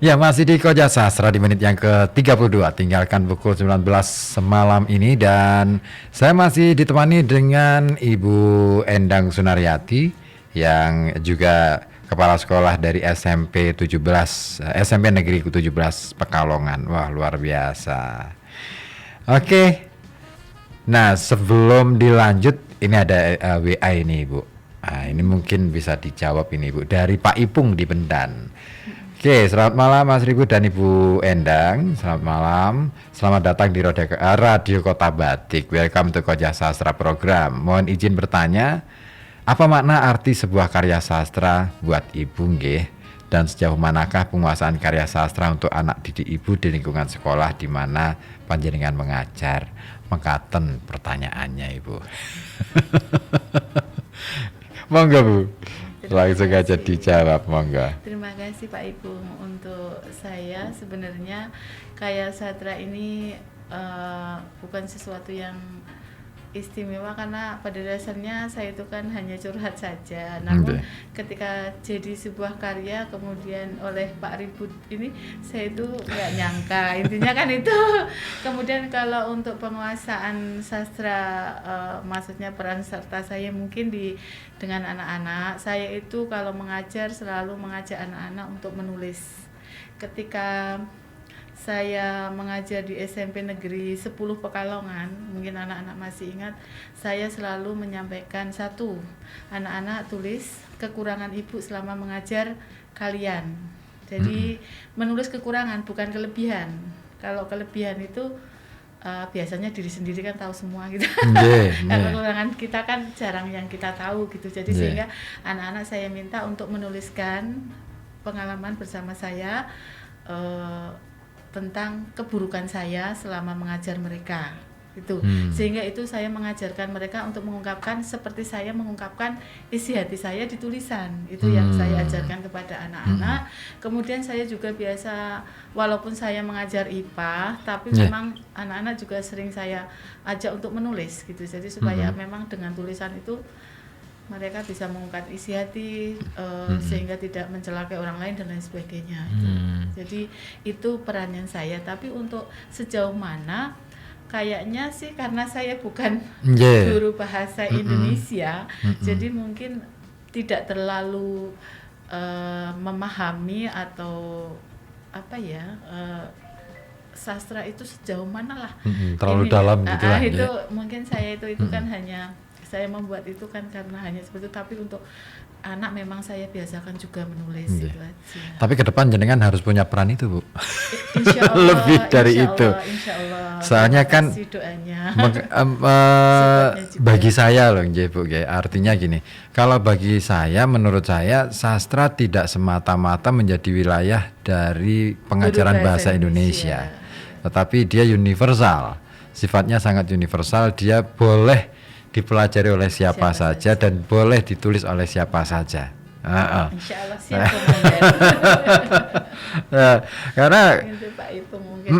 Ya, masih di Koja Sastra di menit yang ke-32, tinggalkan pukul 19 semalam ini, dan saya masih ditemani dengan Ibu Endang Sunaryati yang juga kepala sekolah dari SMP 17, SMP Negeri 17 Pekalongan. Wah, luar biasa. Oke. Nah, sebelum dilanjut, ini ada WA ini, Ibu. Nah, ini mungkin bisa dijawab ini, Bu, dari Pak Ipung di Bendan. Oke, selamat malam Mas Ribu dan Ibu Endang. Selamat malam. Selamat datang di Radio Kota Batik. Welcome to Koja Sastra Program. Mohon izin bertanya, apa makna arti sebuah karya sastra buat Ibu nggih? Dan sejauh manakah penguasaan karya sastra untuk anak didik Ibu di lingkungan sekolah di mana panjenengan mengajar? Mekaten pertanyaannya, Ibu. Monggo, Bu. Langsung aja dijawab, monggo. Terima kasih Pak Ibu. Untuk saya sebenarnya karya sastra ini bukan sesuatu yang istimewa, karena pada dasarnya saya itu kan hanya curhat saja. Namun ketika jadi sebuah karya kemudian oleh Pak Ribut ini, saya itu nggak nyangka. Intinya kan itu. Kemudian kalau untuk penguasaan sastra, maksudnya peran serta saya mungkin dengan anak-anak. Saya itu kalau mengajar selalu mengajak anak-anak untuk menulis. Ketika saya mengajar di SMP Negeri 10 Pekalongan, mungkin anak-anak masih ingat, saya selalu menyampaikan satu, anak-anak tulis kekurangan ibu selama mengajar kalian. Jadi menulis kekurangan, bukan kelebihan. Kalau kelebihan itu biasanya diri sendiri kan tahu semua gitu. Kekurangan kita kan jarang yang kita tahu gitu. Jadi sehingga anak-anak saya minta untuk menuliskan pengalaman bersama saya tentang keburukan saya selama mengajar mereka itu. Sehingga itu saya mengajarkan mereka untuk mengungkapkan seperti saya mengungkapkan isi hati saya di tulisan. Itu yang saya ajarkan kepada anak-anak. Kemudian saya juga biasa, walaupun saya mengajar IPA, tapi memang anak-anak juga sering saya ajak untuk menulis gitu. Jadi supaya memang dengan tulisan itu mereka bisa mengungkap isi hati, sehingga tidak mencelakai orang lain dan lain sebagainya. Jadi itu perannya saya. Tapi untuk sejauh mana, kayaknya sih karena saya bukan guru bahasa Indonesia, jadi mungkin tidak terlalu memahami atau apa ya, sastra itu sejauh mana lah. Terlalu dalam gitu lah. Itu mungkin saya itu kan hanya saya membuat itu kan karena hanya seperti itu, tapi untuk anak memang saya biasakan juga menulis gitu aja. Tapi ke depan jenengan harus punya peran itu, Bu. Insya Allah, lebih dari itu. Insya Allah. Soalnya kan bagi saya loh, Bu, artinya gini. Kalau bagi saya, menurut saya sastra tidak semata-mata menjadi wilayah dari pengajaran bahasa Indonesia. Tetapi dia universal. Sifatnya sangat universal, dia boleh dipelajari oleh siapa saja dan boleh ditulis oleh siapa saja. Insya Allah siap. Karena itu Pak Ipung mungkin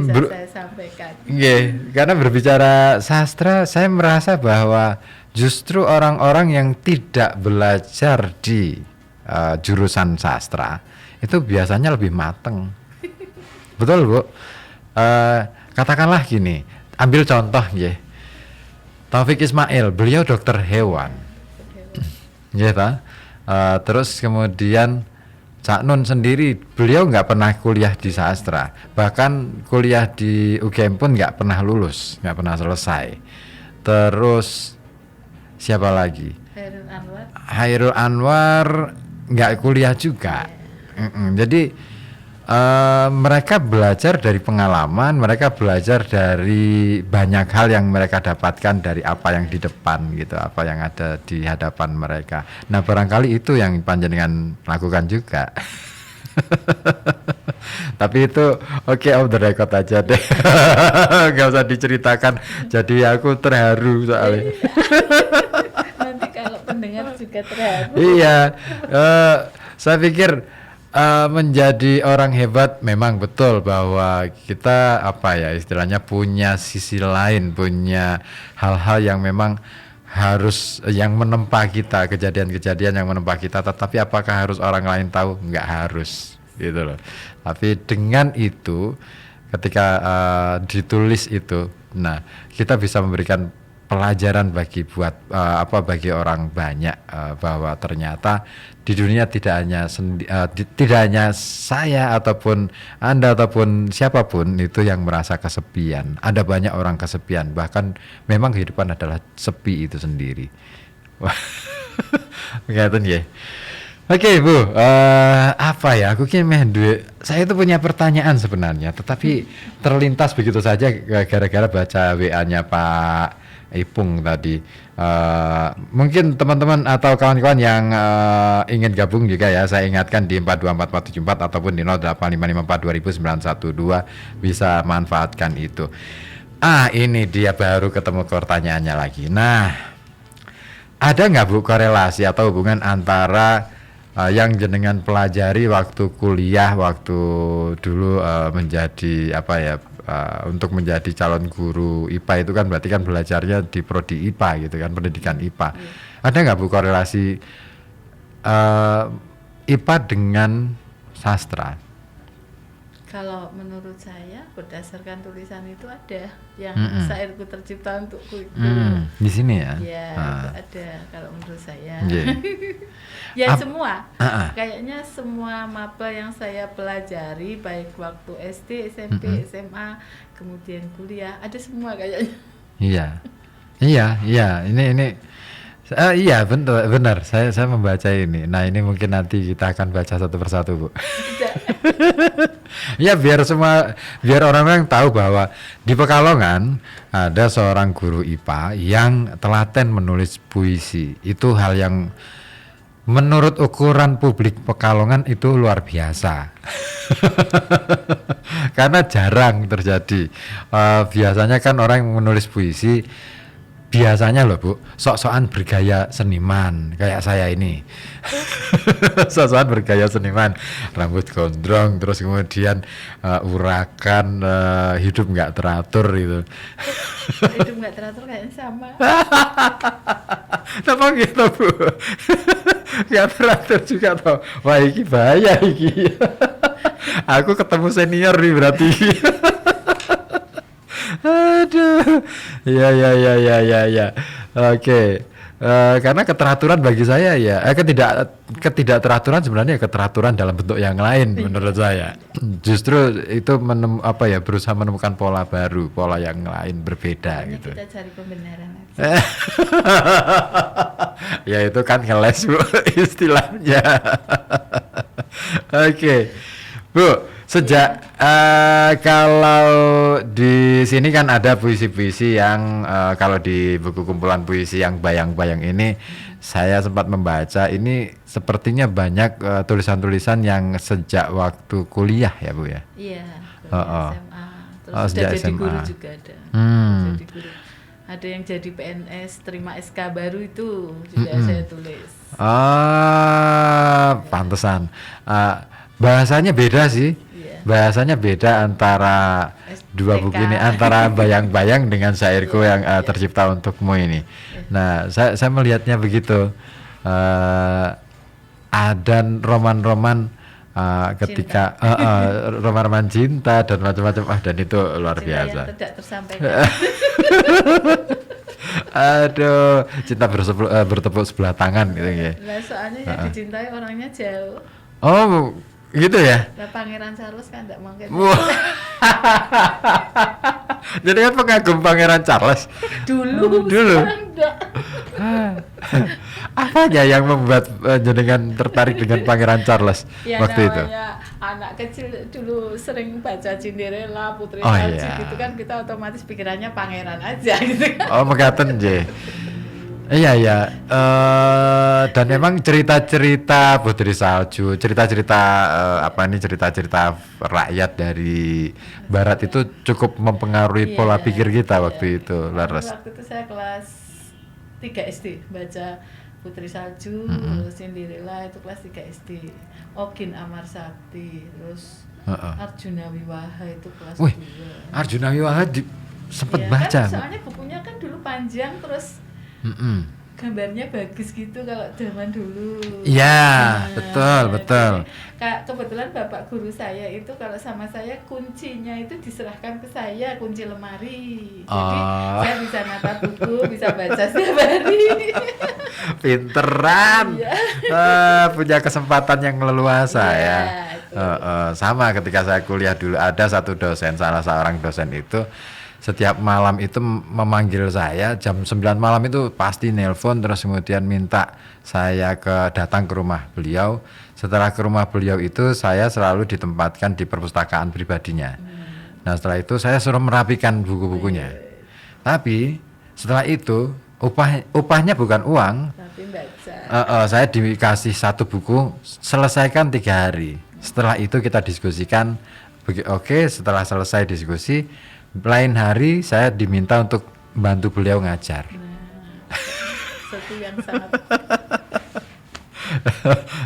bisa saya sampaikan. Karena berbicara sastra, saya merasa bahwa justru orang-orang yang tidak belajar di jurusan sastra itu biasanya lebih mateng. Betul, Bu. Katakanlah gini, ambil contoh Taufik Ismail, beliau dokter hewan. Terus kemudian Cak Nun sendiri, beliau nggak pernah kuliah di sastra, bahkan kuliah di UGM pun nggak pernah lulus, nggak pernah selesai. Terus siapa lagi? Hairul Anwar nggak kuliah juga. Jadi mereka belajar dari pengalaman, mereka belajar dari banyak hal yang mereka dapatkan dari apa yang di depan gitu, apa yang ada di hadapan mereka. Nah, barangkali itu yang panjenengan lakukan juga. Tapi itu off the record aja deh. Gak usah diceritakan. Jadi aku terharu soalnya. Nanti kalau pendengar juga terharu. Iya, saya pikir menjadi orang hebat memang betul bahwa kita istilahnya punya sisi lain, punya hal-hal yang memang yang menempa kita, kejadian-kejadian yang menempa kita. Tetapi apakah harus orang lain tahu? Nggak harus gitu loh. Tapi dengan itu ketika ditulis itu, nah kita bisa memberikan pelajaran bagi orang banyak, bahwa ternyata di dunia tidak hanya saya ataupun Anda ataupun siapapun itu yang merasa kesepian. Ada banyak orang kesepian, bahkan memang kehidupan adalah sepi itu sendiri. Wah, ngeten ya. Oke Bu, apa ya? Aku saya itu punya pertanyaan sebenarnya, tetapi terlintas begitu saja gara-gara baca WA-nya Pak Ipung tadi. Mungkin teman-teman atau kawan-kawan yang ingin gabung juga ya, saya ingatkan di 424474 ataupun di 0855420912 bisa manfaatkan itu. Ini dia baru ketemu pertanyaannya lagi. Nah, ada nggak Bu korelasi atau hubungan antara yang jenengan pelajari waktu kuliah, waktu dulu menjadi untuk menjadi calon guru IPA itu kan berarti kan belajarnya di prodi IPA gitu kan, pendidikan IPA. Ada nggak Bu korelasi IPA dengan sastra? Kalau menurut saya berdasarkan tulisan itu ada yang syairku tercipta untukku itu. Di sini ya? Ya, itu ada kalau menurut saya. Yeah. Ya semua. Kayaknya semua maba yang saya pelajari baik waktu SD, SMP, SMA, kemudian kuliah, ada semua kayaknya. Iya. Iya benar. Saya membaca ini. Nah ini mungkin nanti kita akan baca satu persatu Bu. Ya biar orang-orang tahu bahwa di Pekalongan ada seorang guru IPA yang telaten menulis puisi. Itu hal yang menurut ukuran publik Pekalongan itu luar biasa. Karena jarang terjadi. Biasanya kan orang yang menulis puisi biasanya loh Bu, sok-sokan bergaya seniman kayak saya ini. Sok-sokan bergaya seniman, rambut gondrong, terus kemudian urakan, hidup nggak teratur gitu. Hidup nggak teratur kayaknya sama. Apa gitu Bu? Nggak teratur juga toh. Wah iki bahaya iki. Aku ketemu senior nih berarti. Aduh, ya. Oke, karena keteraturan bagi saya ya, ketidakteraturan sebenarnya keteraturan dalam bentuk yang lain menurut saya. Justru itu berusaha menemukan pola baru, pola yang lain berbeda. Hanya gitu. Kita cari pembenaran aja. Ya itu kan ngeles Bu istilahnya. Oke, Bu. Sejak kalau di sini kan ada puisi-puisi yang kalau di buku kumpulan puisi yang bayang-bayang ini saya sempat membaca, ini sepertinya banyak tulisan-tulisan yang sejak waktu kuliah ya Bu ya. Iya, kuliah SMA. Terus sudah jadi SMA. guru juga ada. Jadi guru. Ada yang jadi PNS terima SK baru itu juga saya tulis. Pantesan. Bahasanya beda sih. Bahasanya beda antara dua buku ini, antara bayang-bayang dengan syairku yang tercipta untukmu ini. Nah, saya melihatnya begitu. Ada roman-roman ketika roman-roman cinta dan macam-macam, dan itu luar cinta biasa. Yang tidak tersampaikan. Aduh, cinta bertepuk sebelah tangan gitu ya. Nah, soalnya yang dicintai orangnya jauh. Oh, gitu ya. Nah, Pangeran Charles kan tidak mungkin. Jadi kan pengagum Pangeran Charles. Dulu. Sekarang enggak. Apa aja yang membuat jenengan tertarik dengan Pangeran Charles ya, waktu itu? Anak kecil dulu sering baca Cinderella, Putri Salju gitu kan, kita otomatis pikirannya pangeran aja gitu kan. Oh, mekaten je. Iya. Dan memang cerita-cerita Putri Salju, cerita-cerita cerita-cerita rakyat dari Barat itu cukup mempengaruhi pola pikir kita waktu itu, Laras. Waktu itu saya kelas 3 SD baca Putri Salju, terus Cinderella itu kelas 3 SD. Ogin Amar Sakti, terus Arjuna Wiwaha itu kelas 2. Arjuna Wiwaha sempat baca. Kan, soalnya bukunya kan dulu panjang terus gambarnya bagus gitu kalau zaman dulu. Iya, Nah, betul. kebetulan bapak guru saya itu kalau sama saya kuncinya itu diserahkan ke saya, kunci lemari. Jadi Oh. saya bisa nata buku, bisa baca setiap hari. Pinteran. Iya. Punya kesempatan yang leluasa Iya, ya. itu. Sama ketika saya kuliah dulu ada satu dosen, salah seorang dosen itu setiap malam itu memanggil saya jam 9 malam itu pasti nelpon terus kemudian minta saya datang ke rumah beliau. Setelah ke rumah beliau itu saya selalu ditempatkan di perpustakaan pribadinya. Nah setelah itu saya suruh merapikan buku-bukunya. Tapi setelah itu upahnya bukan uang. Tapi baca. Saya dikasih satu buku, selesaikan 3 hari. Setelah itu kita diskusikan, oke setelah selesai diskusi, lain hari saya diminta untuk bantu beliau ngajar. Sesuatu yang sangat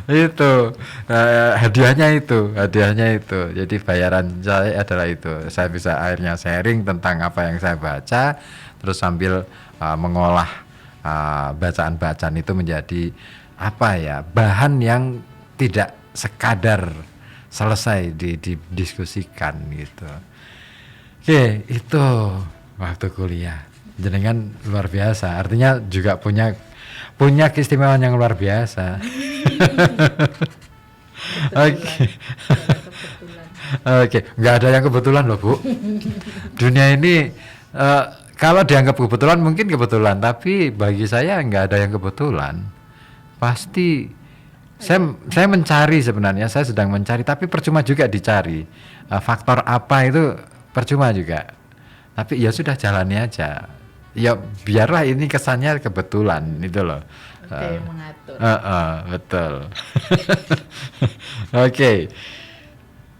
Itu hadiahnya itu. Jadi bayaran saya adalah itu. Saya bisa akhirnya sharing tentang apa yang saya baca, terus sambil mengolah bacaan-bacaan itu menjadi bahan yang tidak sekadar selesai didiskusikan gitu. Oke, itu waktu kuliah. Jenengan luar biasa. Artinya juga punya keistimewaan yang luar biasa. Oke. kebetulan. Oke, nggak ada yang kebetulan loh Bu. Dunia ini kalau dianggap kebetulan mungkin kebetulan, tapi bagi saya nggak ada yang kebetulan. Pasti saya mencari sebenarnya, saya sedang mencari, tapi percuma juga dicari. Faktor apa itu percuma juga. Tapi ya sudah jalani aja. Ya biarlah ini kesannya kebetulan itu loh. Ada yang mengatur. Betul. Oke.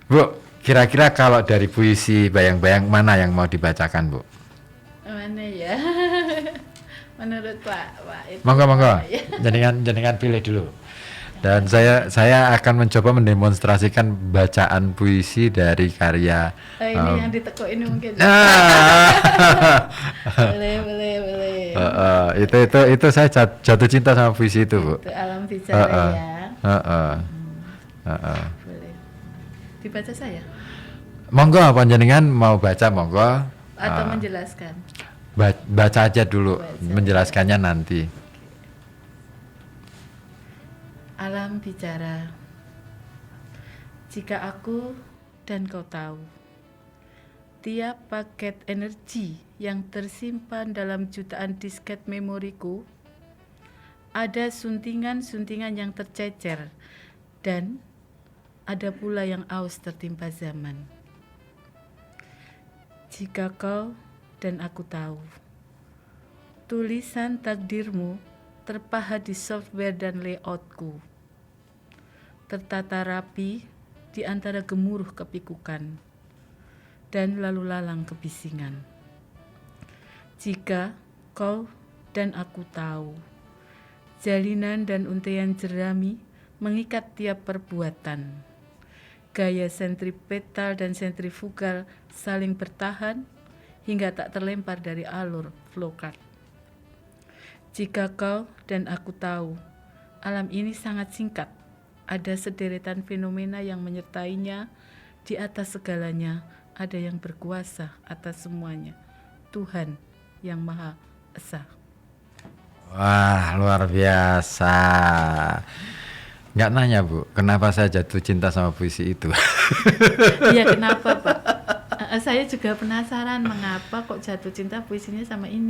Bu, kira-kira kalau dari puisi bayang-bayang mana yang mau dibacakan, Bu? Mana ya? Menurut Pak itu. Monggo. Ya. Jenengan pilih dulu. Dan saya akan mencoba mendemonstrasikan bacaan puisi dari karya Ini yang ditekuk ini mungkin. Boleh. Itu saya jatuh cinta sama puisi itu, Bu. Itu alam bicara ya. Boleh. Dibaca saya Monggo panjenengan mau baca monggo. atau menjelaskan? Baca aja dulu, Baca. menjelaskannya nanti. Alam bicara. Jika aku dan kau tahu, tiap paket energi yang tersimpan dalam jutaan disket memoriku, ada suntingan-suntingan yang tercecer dan ada pula yang aus tertimpa zaman. Jika kau dan aku tahu, tulisan takdirmu terpahat di software dan layoutku, tertata rapi di antara gemuruh kepikukan dan lalu lalang kebisingan. Jika kau dan aku tahu, jalinan dan untaian jerami mengikat tiap perbuatan, gaya sentripetal dan sentrifugal saling bertahan hingga tak terlempar dari alur flowcard. Jika kau dan aku tahu, alam ini sangat singkat. Ada sederetan fenomena yang menyertainya. Di atas segalanya, ada yang berkuasa atas semuanya. Tuhan yang Maha Esa. Wah, luar biasa. Nggak nanya, Bu, kenapa saya jatuh cinta sama puisi itu? Iya, kenapa, Pak? Saya juga penasaran mengapa kok jatuh cinta puisinya sama ini.